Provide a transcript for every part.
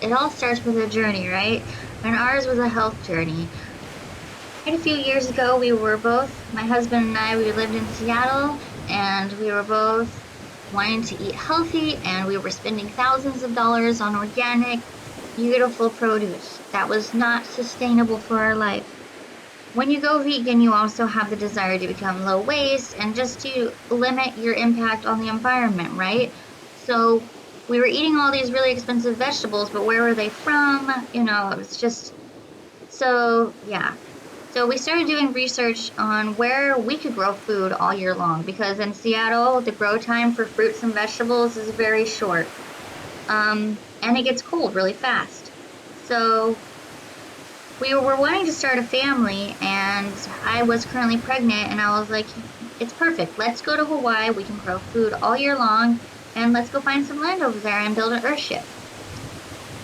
it all starts with a journey, right? And ours was a health journey. Quite a few years ago, my husband and I, we lived in Seattle, and we were both wanting to eat healthy, and we were spending thousands of dollars on organic, beautiful produce that was not sustainable for our life. When you go vegan, you also have the desire to become low waste and just to limit your impact on the environment, right? So we were eating all these really expensive vegetables, but where were they from? It was just so, yeah. So we started doing research on where we could grow food all year long because in Seattle, the grow time for fruits and vegetables is very short. And it gets cold really fast. So we were wanting to start a family, and I was currently pregnant, and I was like, it's perfect. Let's go to Hawaii. We can grow food all year long, and let's go find some land over there and build an earthship.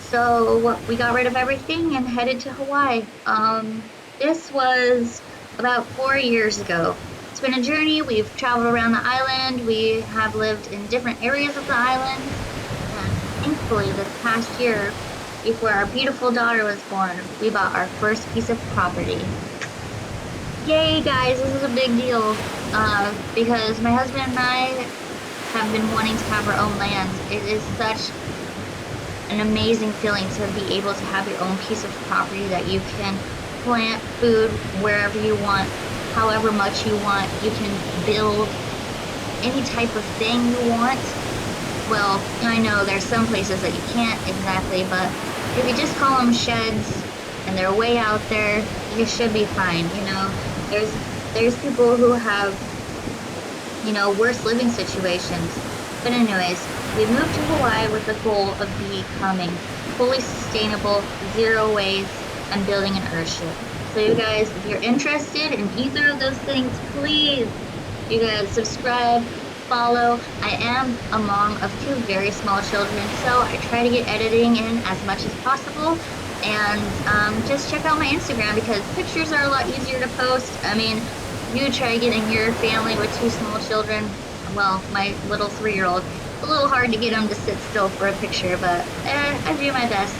So we got rid of everything and headed to Hawaii. This was about 4 years ago. It's been a journey. We've traveled around the island. We have lived in different areas of the island. And thankfully, this past year, before our beautiful daughter was born, we bought our first piece of property. Yay, guys, this is a big deal because my husband and I have been wanting to have our own land. It is such an amazing feeling to be able to have your own piece of property that you can plant food wherever you want, however much you want. You can build any type of thing you want. Well, I know there's some places that you can't exactly, but if you just call them sheds and they're way out there, you should be fine. There's people who have, worse living situations. But anyways, we moved to Hawaii with the goal of becoming fully sustainable, zero waste, and building an earthship. So you guys, if you're interested in either of those things, please, you guys subscribe, follow. I am a mom of two very small children, so I try to get editing in as much as possible. And just check out my Instagram because pictures are a lot easier to post. I mean, you try getting your family with two small children. Well, my little 3-year-old, a little hard to get him to sit still for a picture, but I do my best.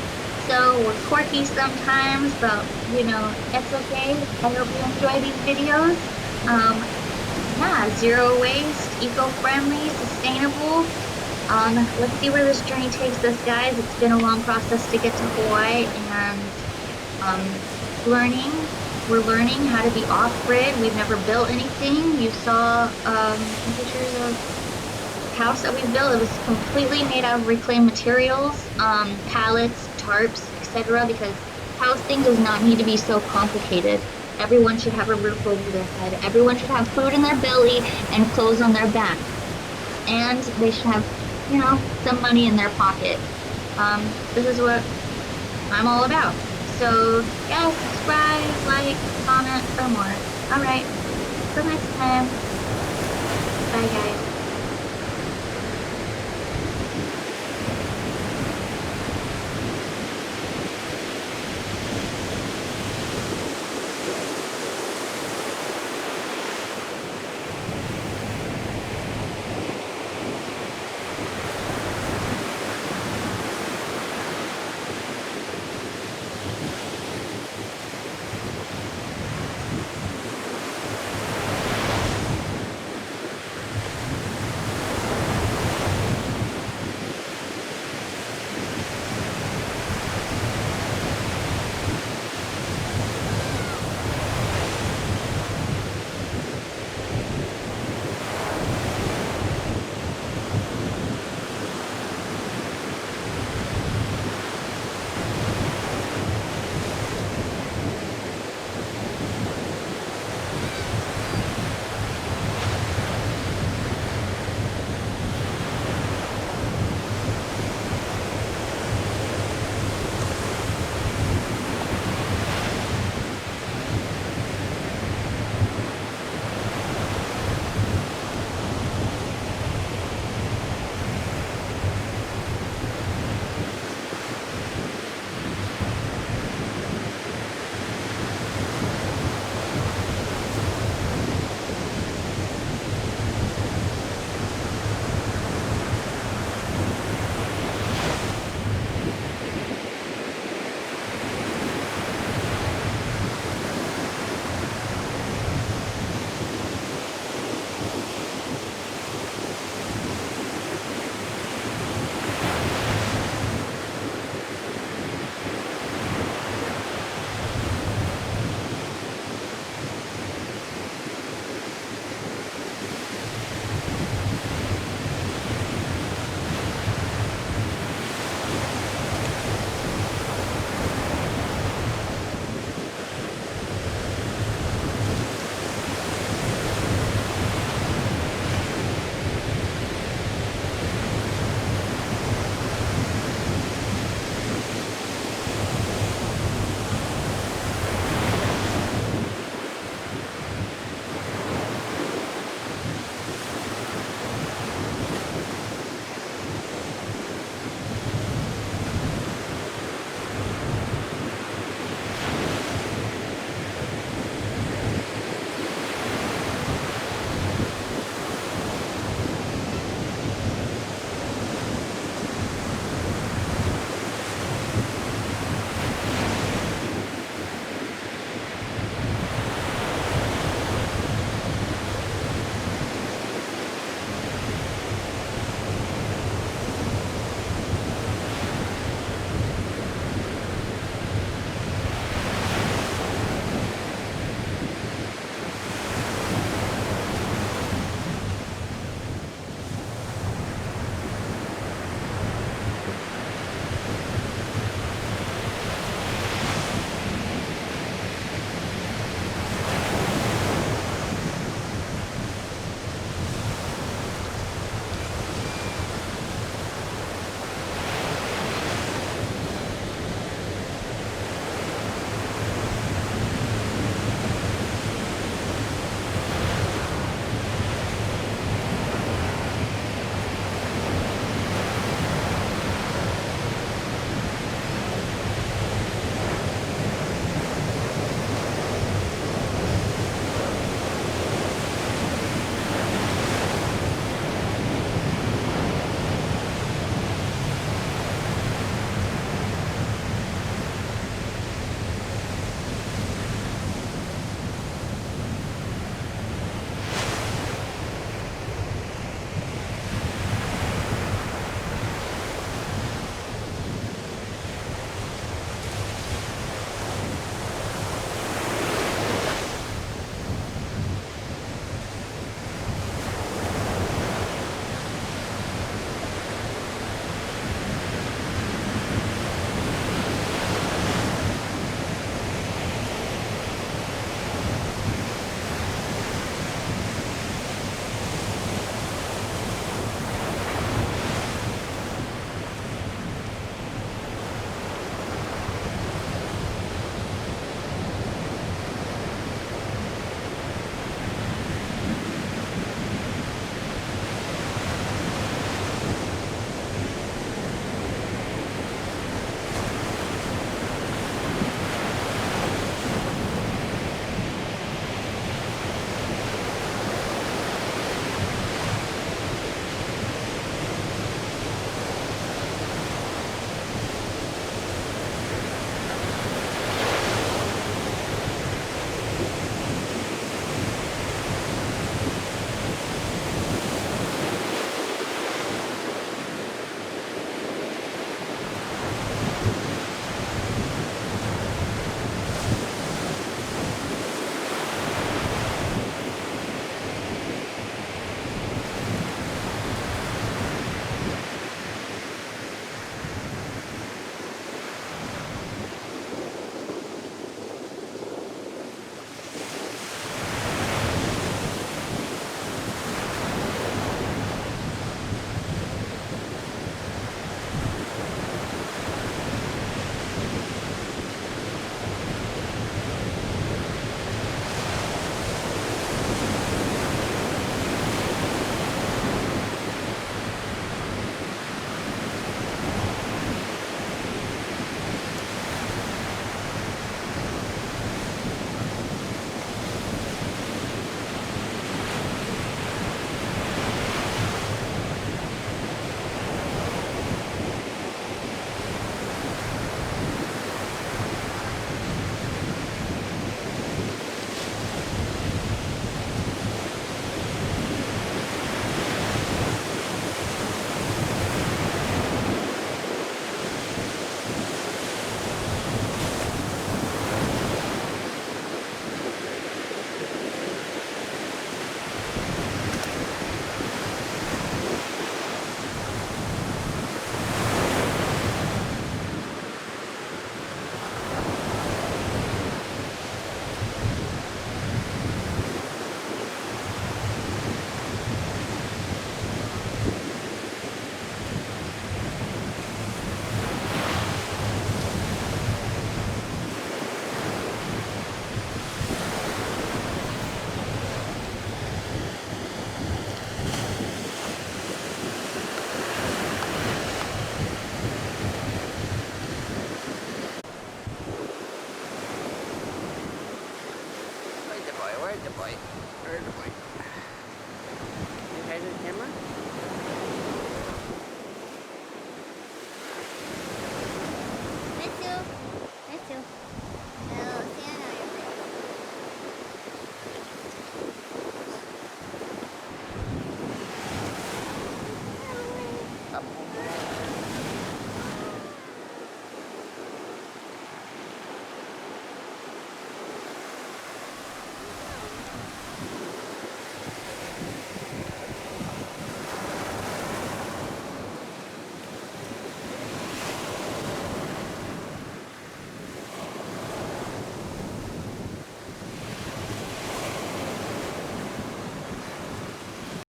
So we're quirky sometimes, but it's okay. I hope you enjoy these videos. Yeah, zero waste, eco-friendly, sustainable. Let's see where this journey takes us, guys. It's been a long process to get to Hawaii, and we're learning how to be off-grid. We've never built anything. You saw pictures of the house that we built. It was completely made out of reclaimed materials, pallets, tarps, etc. Because housing does not need to be so complicated. Everyone should have a roof over their head. Everyone should have food in their belly and clothes on their back. And they should have, some money in their pocket. This is what I'm all about. So, yeah, subscribe, like, comment for more. Alright, till next time. Bye, guys.